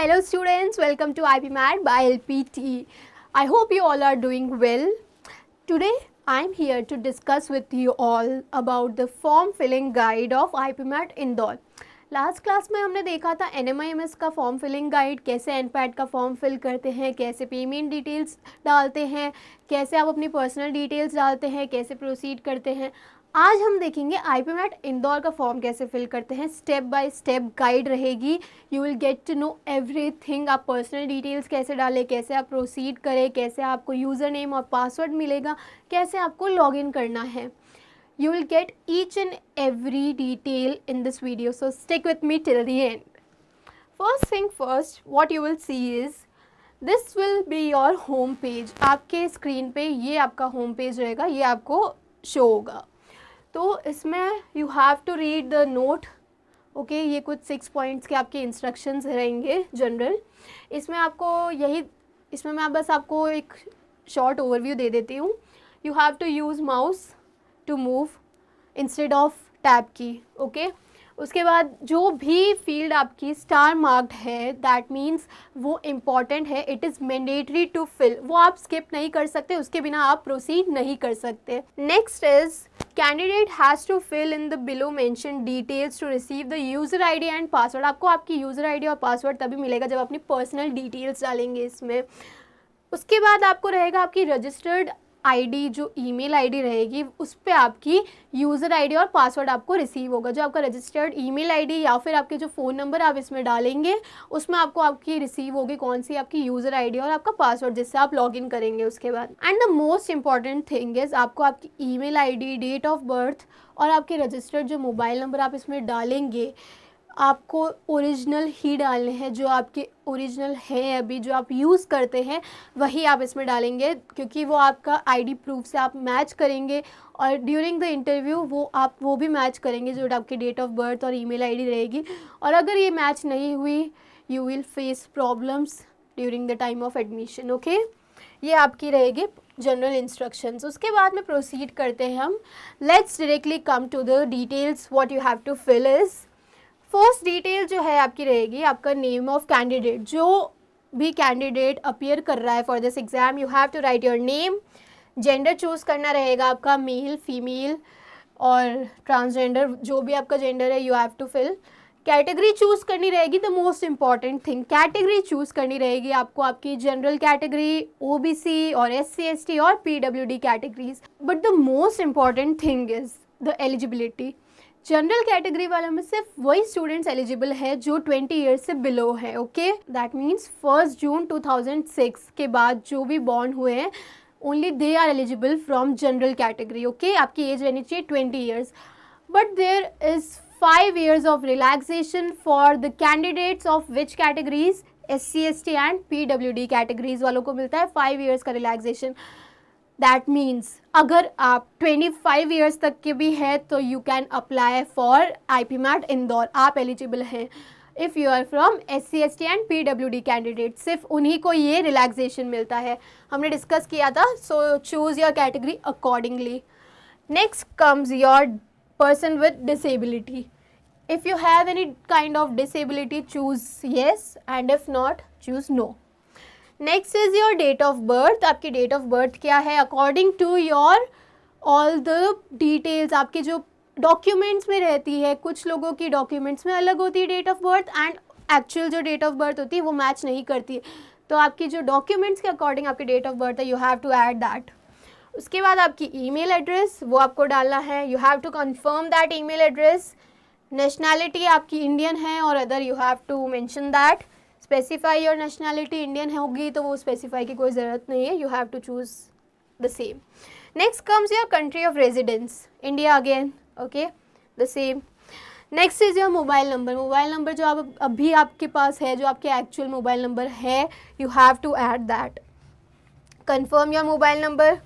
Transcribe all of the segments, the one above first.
Hello students, welcome to IPMAT by LPT. I hope you all are doing well. Today I am here to discuss with you all about the form filling guide of IPMAT Indore. Last class में हमने देखा था NMIMS का form filling guide, कैसे NPAT का form fill करते हैं, कैसे पेमेंट डिटेल्स डालते हैं, कैसे आप अपनी पर्सनल डिटेल्स डालते हैं, कैसे प्रोसीड करते हैं. आज हम देखेंगे IPMAT इंदौर का फॉर्म कैसे फिल करते हैं. स्टेप बाय स्टेप गाइड रहेगी. You will get to know everything. आप पर्सनल डिटेल्स कैसे डालें, कैसे आप प्रोसीड करें, कैसे आपको यूज़र नेम और पासवर्ड मिलेगा, कैसे आपको लॉगिन करना है. You will get each and every detail in this video, so stick with me till the end. First thing first, what you will see is this will be your home page. आपके screen पे ये आपका home page रहेगा, ये आपको show होगा. तो इसमें you have to read the note. Okay ये कुछ 6 पॉइंट्स के आपके इंस्ट्रक्शंस रहेंगे जनरल. इसमें मैं बस आपको एक शॉर्ट ओवरव्यू दे देती हूँ. You have to use mouse to move instead of tab की. ओके उसके बाद जो भी फील्ड आपकी स्टार मार्क्ड है दैट मीन्स वो इम्पॉर्टेंट है. It is mandatory to fill. वो आप स्किप नहीं कर सकते, उसके बिना आप प्रोसीड नहीं कर सकते. Next is candidate has to fill in the below mention details to receive the user ID and password. आपको आपकी यूज़र आईडी और पासवर्ड तभी मिलेगा जब अपनी पर्सनल डिटेल्स डालेंगे इसमें. उसके बाद आपको रहेगा आपकी रजिस्टर्ड आईडी, जो ईमेल आईडी रहेगी उस पर आपकी यूज़र आईडी और पासवर्ड आपको रिसीव होगा. जो आपका रजिस्टर्ड ईमेल आईडी या फिर आपके जो फ़ोन नंबर आप इसमें डालेंगे उसमें आपको आपकी रिसीव होगी कौन सी आपकी यूज़र आईडी और आपका पासवर्ड जिससे आप लॉगिन करेंगे उसके बाद. And the most important thing is आपको आपकी email ID, date of birth और आपके रजिस्टर्ड जो मोबाइल नंबर आप इसमें डालेंगे आपको ओरिजिनल ही डालने हैं. जो आपके ओरिजिनल हैं अभी जो आप यूज़ करते हैं वही आप इसमें डालेंगे, क्योंकि वो आपका आईडी प्रूफ से आप मैच करेंगे और ड्यूरिंग द इंटरव्यू वो भी मैच करेंगे जो आपकी डेट ऑफ बर्थ और ईमेल आईडी रहेगी. और अगर ये मैच नहीं हुई you will face problems during the time of admission. Okay ये आपकी रहेगी जनरल इंस्ट्रक्शंस. उसके बाद में प्रोसीड करते हैं हम. Let's directly come to the details. What you have to fill is first detail जो है आपकी रहेगी आपका नेम ऑफ कैंडिडेट. जो भी कैंडिडेट अपीयर कर रहा है for this exam you have to write your name. Gender choose करना रहेगा आपका मेल, फीमेल और ट्रांसजेंडर, जो भी आपका जेंडर है you have to fill. Category choose करनी रहेगी. The most important thing, category choose करनी रहेगी आपको आपकी जनरल कैटेगरी, ओबीसी और SC ST और PWD categories. But the most important thing is the eligibility. General category वालों में सिर्फ वही स्टूडेंट्स एलिजिबल है जो 20 ईयर्स से बिलो है. ओके दैट मीन्स 1 जून 2006 के बाद जो भी बॉर्न हुए हैं only they are eligible from general category. Okay आपकी एज रहनी चाहिए 20 years. But there is 5 years of relaxation for the candidates of which categories? SC ST and PWD categories वालों को मिलता है 5 years का रिलैक्सेशन. दैट मीन्स अगर आप 25 ईयर्स तक के भी हैं तो you can apply for IPMAT Indore. आप एलिजिबल हैं if you are from SC ST and PWD candidate. सिर्फ उन्हीं को ये रिलैक्सेशन मिलता है. हमने डिस्कस किया था. सो choose your category accordingly. Next comes your person with disability. If you have any kind of disability choose yes and if not choose no. Next is your date of birth. आपकी date of birth क्या है according to your all the details. आपके जो documents में रहती है, कुछ लोगों की documents में अलग होती है date of birth and actual जो date of birth होती है वो match नहीं करती है. तो आपकी जो documents के according आपकी date of birth है you have to add that. उसके बाद आपकी ईमेल एड्रेस वो आपको डालना है. You have to confirm that email address. Nationality आपकी इंडियन है और other you have to mention that. Specify your nationality. Indian होगी तो वो स्पेसिफाई की कोई ज़रूरत नहीं है. You have to choose the same. Next comes your country of residence. India again. Okay the same. Next is your mobile number. Mobile number जो आप अभी आपके पास है, जो आपके एक्चुअल मोबाइल नंबर है, you have to add that. Confirm your mobile number.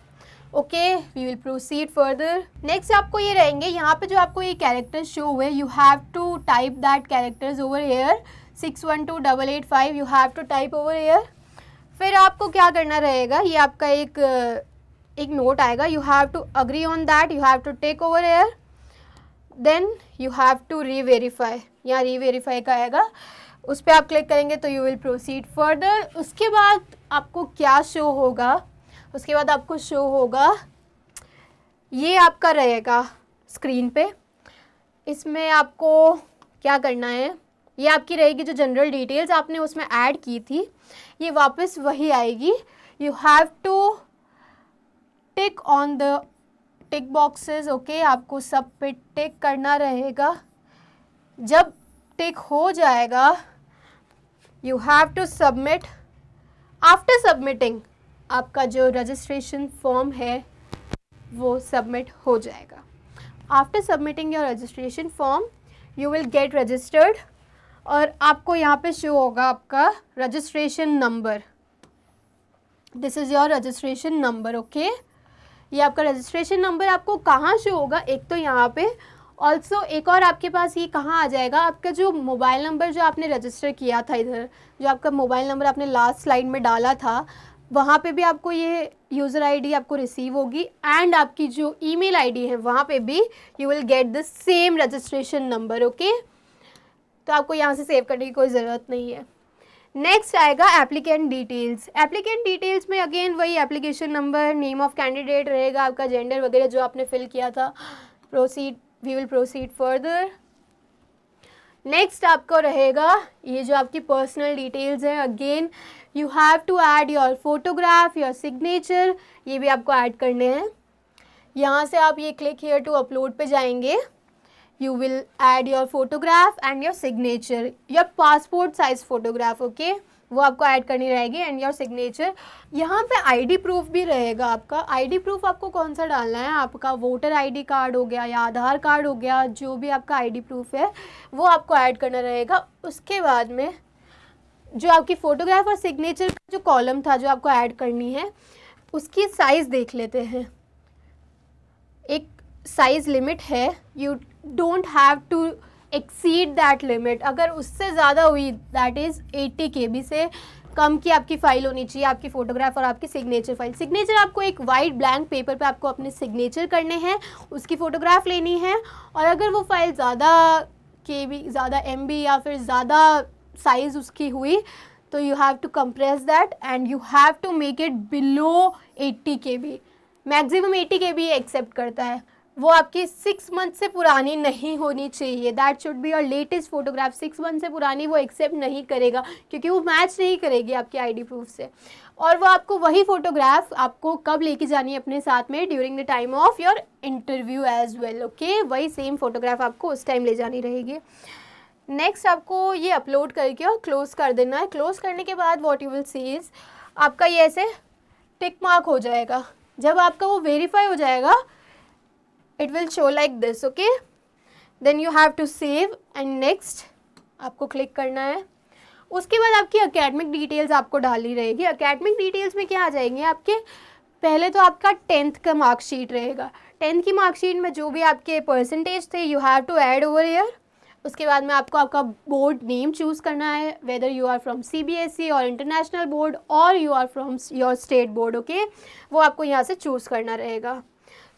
Okay we will proceed further. Next आपको ये रहेंगे यहाँ पे जो आपको ये कैरेक्टर्स शो हुए you have to type that characters over here. 612885 you have to type over here. फिर आपको क्या करना रहेगा, ये आपका एक नोट आएगा. You have to agree on that. You have to take over here. Then you have to reverify. यहाँ रीवेरीफाई का आएगा. उस पर आप क्लिक करेंगे तो यू विल प्रोसीड फर्दर। उसके बाद आपको क्या शो होगा, उसके बाद आपको शो होगा, ये आपका रहेगा स्क्रीन पे। इसमें आपको क्या करना है, ये आपकी रहेगी जो जनरल डिटेल्स आपने उसमें ऐड की थी, ये वापस वही आएगी। You have to tick on the tick boxes, okay, आपको सब पे टिक करना रहेगा। जब टिक हो जाएगा you have to submit. After submitting आपका जो रजिस्ट्रेशन फॉर्म है वो सबमिट हो जाएगा। After submitting your registration form you will get registered, और आपको यहाँ पे शो होगा आपका registration number. This is your registration number, okay. ये आपका रजिस्ट्रेशन नंबर आपको कहाँ शो होगा, एक तो यहाँ पे, ऑल्सो एक और आपके पास ये कहाँ आ जाएगा, आपका जो मोबाइल नंबर जो आपने रजिस्टर किया था, इधर जो आपका मोबाइल नंबर आपने लास्ट स्लाइड में डाला था, वहाँ पे भी आपको ये यूज़र आईडी आपको रिसीव होगी, एंड आपकी जो ईमेल आईडी है वहाँ पे भी you will get the same registration number, okay. तो आपको यहाँ से सेव करने की कोई ज़रूरत नहीं है। नेक्स्ट आएगा एप्लीकेंट डिटेल्स। एप्लीकेंट डिटेल्स में अगेन वही application number, name of candidate रहेगा, आपका जेंडर वगैरह जो आपने फिल किया था। Proceed, we will proceed further. Next आपको रहेगा ये जो आपकी पर्सनल डिटेल्स हैं, again you have to add your photograph, your signature, ये भी आपको ऐड करने हैं। यहाँ से आप ये क्लिक हियर टू अपलोड पे जाएंगे, you will add your photograph and your signature, your passport size photograph, okay, वो आपको ऐड करनी रहेगी, एंड योर सिग्नेचर। यहाँ पे आईडी प्रूफ भी रहेगा आपका। आईडी प्रूफ आपको कौन सा डालना है, आपका वोटर आईडी कार्ड हो गया या आधार कार्ड हो गया, जो भी आपका आईडी प्रूफ है वो आपको ऐड करना रहेगा। उसके बाद में जो आपकी फ़ोटोग्राफ और सिग्नेचर का जो कॉलम था जो आपको ऐड करनी है, उसकी साइज़ देख लेते हैं। एक साइज़ लिमिट है, you don't have to exceed that limit. अगर उससे ज़्यादा हुई, दैट इज़ 80 KB से कम की आपकी फ़ाइल होनी चाहिए, आपकी फ़ोटोग्राफ और आपकी सिग्नेचर फाइल। सिग्नेचर आपको एक वाइट ब्लैंक पेपर पे आपको अपने सिग्नेचर करने हैं, उसकी फ़ोटोग्राफ लेनी है, और अगर वो फाइल ज़्यादा KB, ज़्यादा MB या फिर ज़्यादा साइज़ उसकी हुई तो you have to compress that and you have to make it below 80 KB। Maximum 80 KB accept करता है। वो आपकी 6 मंथ से पुरानी नहीं होनी चाहिए। That should be your latest photograph. 6 month से पुरानी वो एक्सेप्ट नहीं करेगा, क्योंकि वो मैच नहीं करेगी आपकी आईडी प्रूफ से। और वो आपको वही फ़ोटोग्राफ आपको कब लेके जानी है अपने साथ में, during the time of your interview as well, okay. वही सेम फ़ोटोग्राफ आपको उस टाइम ले जानी रहेगी। नेक्स्ट आपको ये अपलोड करके और क्लोज़ कर देना है। क्लोज़ करने के बाद what you will see is आपका ये ऐसे टिक मार्क हो जाएगा। जब आपका वो वेरीफाई हो जाएगा, it will show like this, okay, then you have to save and next आपको क्लिक करना है। उसके बाद आपकी एकेडमिक डिटेल्स आपको डालनी रहेगी। एकेडमिक डिटेल्स में क्या आ जाएंगे आपके, पहले तो आपका 10th का मार्कशीट रहेगा। 10th की मार्कशीट में जो भी आपके परसेंटेज थे you have to add over here. उसके बाद में आपको आपका बोर्ड नेम चूज़ करना है, whether you are from CBSE और इंटरनेशनल बोर्ड और you are from your state board, okay, वो आपको यहाँ से चूज़ करना रहेगा।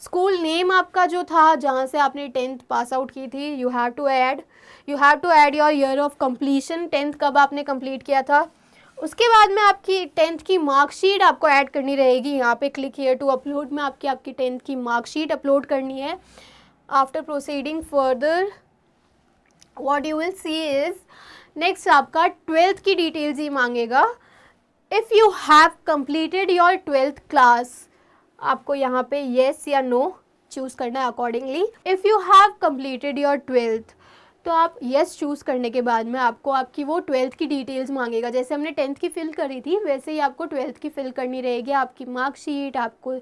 स्कूल नेम आपका जो था जहाँ से आपने 10th पास आउट की थी, you have to add your year of completion, 10th कब आपने कंप्लीट किया था। उसके बाद में आपकी 10th की मार्कशीट आपको ऐड करनी रहेगी। यहाँ पे क्लिक हियर टू अपलोड में आपकी 10th की मार्कशीट अपलोड करनी है। After proceeding further what you will see is next आपका 12th की डिटेल्स ही मांगेगा। If you have completed your 12th class, आपको यहाँ पे येस या नो चूज़ करना है accordingly. If you have completed your 12th, तो आप येस चूज़ करने के बाद में आपको आपकी वो 12th की डिटेल्स मांगेगा। जैसे हमने 10th की फिल करी थी वैसे ही आपको 12th की फिल करनी रहेगी। आपकी मार्कशीट, आपको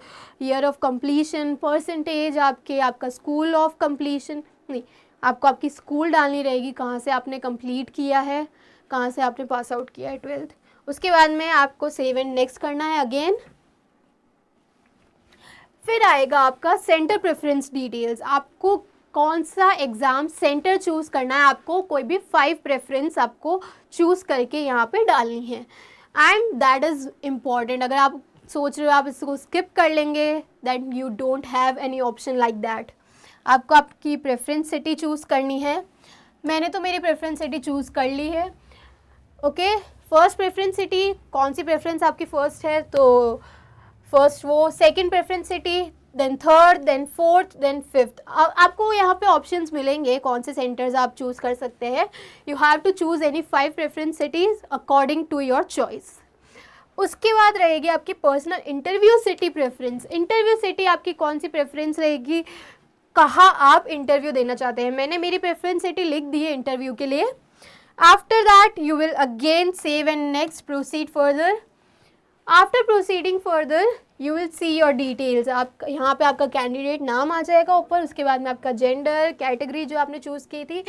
ईयर ऑफ कंप्लीशन, परसेंटेज, आपका स्कूल ऑफ कंप्लीशन नहीं, आपको आपकी स्कूल डालनी रहेगी, कहाँ से आपने कंप्लीट किया है, कहाँ से आपने पास आउट किया है 12th। उसके बाद में आपको सेव एंड नेक्स्ट करना है अगेन। फिर आएगा आपका सेंटर प्रेफरेंस डिटेल्स। आपको कौन सा एग्ज़ाम सेंटर चूज़ करना है, आपको कोई भी 5 प्रेफरेंस आपको चूज़ करके यहाँ पे डालनी है, एंड दैट इज़ इम्पॉर्टेंट। अगर आप सोच रहे हो आप इसको स्किप कर लेंगे, that you don't have any option like that. आपको आपकी प्रेफरेंस सिटी चूज़ करनी है। मैंने तो मेरी प्रेफरेंस सिटी चूज़ कर ली है। ओके, फर्स्ट प्रेफरेंस सिटी, कौन सी प्रेफरेंस आपकी फर्स्ट है, तो फर्स्ट वो, second preference city, then third, then fourth, then fifth. आपको यहाँ पे ऑप्शंस मिलेंगे कौन से सेंटर्स आप चूज़ कर सकते हैं. You have to choose any 5 preference cities according to your choice. उसके बाद रहेगी आपकी personal interview city preference. Interview city आपकी कौन सी प्रेफरेंस रहेगी, कहाँ आप इंटरव्यू देना चाहते हैं. मैंने मेरी प्रेफरेंस सिटी लिख दी है इंटरव्यू के लिए. After that you will again save and next proceed further. After proceeding further you will see your details. आप यहाँ पे आपका कैंडिडेट नाम आ जाएगा ऊपर, उसके बाद में आपका जेंडर, कैटेगरी जो आपने चूज़ की थी,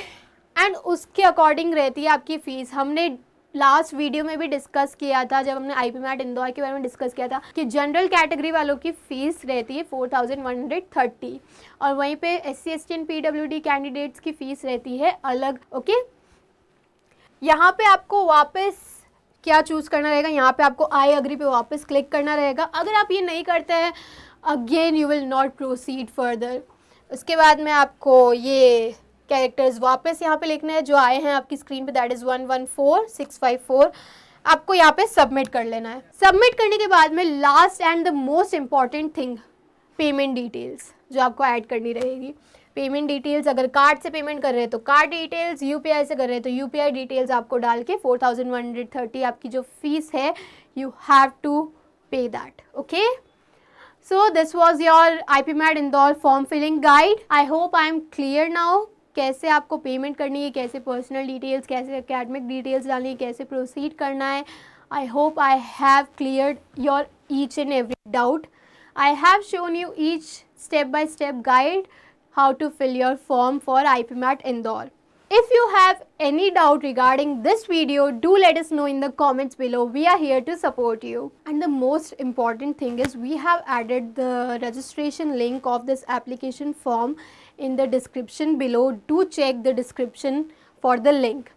एंड उसके अकॉर्डिंग रहती है आपकी फ़ीस. हमने लास्ट वीडियो में भी डिस्कस किया था, जब हमने IPMAT इंदौर के बारे में डिस्कस किया था, कि जनरल कैटेगरी वालों की फ़ीस रहती है 4130, और वहीं पे SC ST and PWD candidates की फ़ीस रहती है अलग. ओके, यहाँ पे आपको वापस क्या चूज़ करना रहेगा, यहाँ पे आपको आई अग्री पे वापस क्लिक करना रहेगा. अगर आप ये नहीं करते हैं, again you will not proceed further. उसके बाद में आपको ये कैरेक्टर्स वापस यहाँ पे लिखने हैं जो आए हैं आपकी स्क्रीन पे, दैट इज़ 114654. आपको यहाँ पे सबमिट कर लेना है. सबमिट करने के बाद में last and the most important thing, payment details जो आपको ऐड करनी रहेगी. पेमेंट डिटेल्स, अगर कार्ड से पेमेंट कर रहे हैं तो कार्ड डिटेल्स, UPI से कर रहे हैं तो UPI डिटेल्स आपको डाल के 4130 आपकी जो फीस है, you have to pay that. Okay, so this was your IPMAT Indore form filling guide. I hope I am clear now कैसे आपको पेमेंट करनी है, कैसे पर्सनल डिटेल्स, कैसे एकेडमिक डिटेल्स डालनी है, कैसे प्रोसीड करना है. I hope I have cleared your each and every doubt. I have shown you each step-by-step guide how to fill your form for IPMAT Indore. If you have any doubt regarding this video, do let us know in the comments below. We are here to support you. And the most important thing is we have added the registration link of this application form in the description below. Do check the description for the link.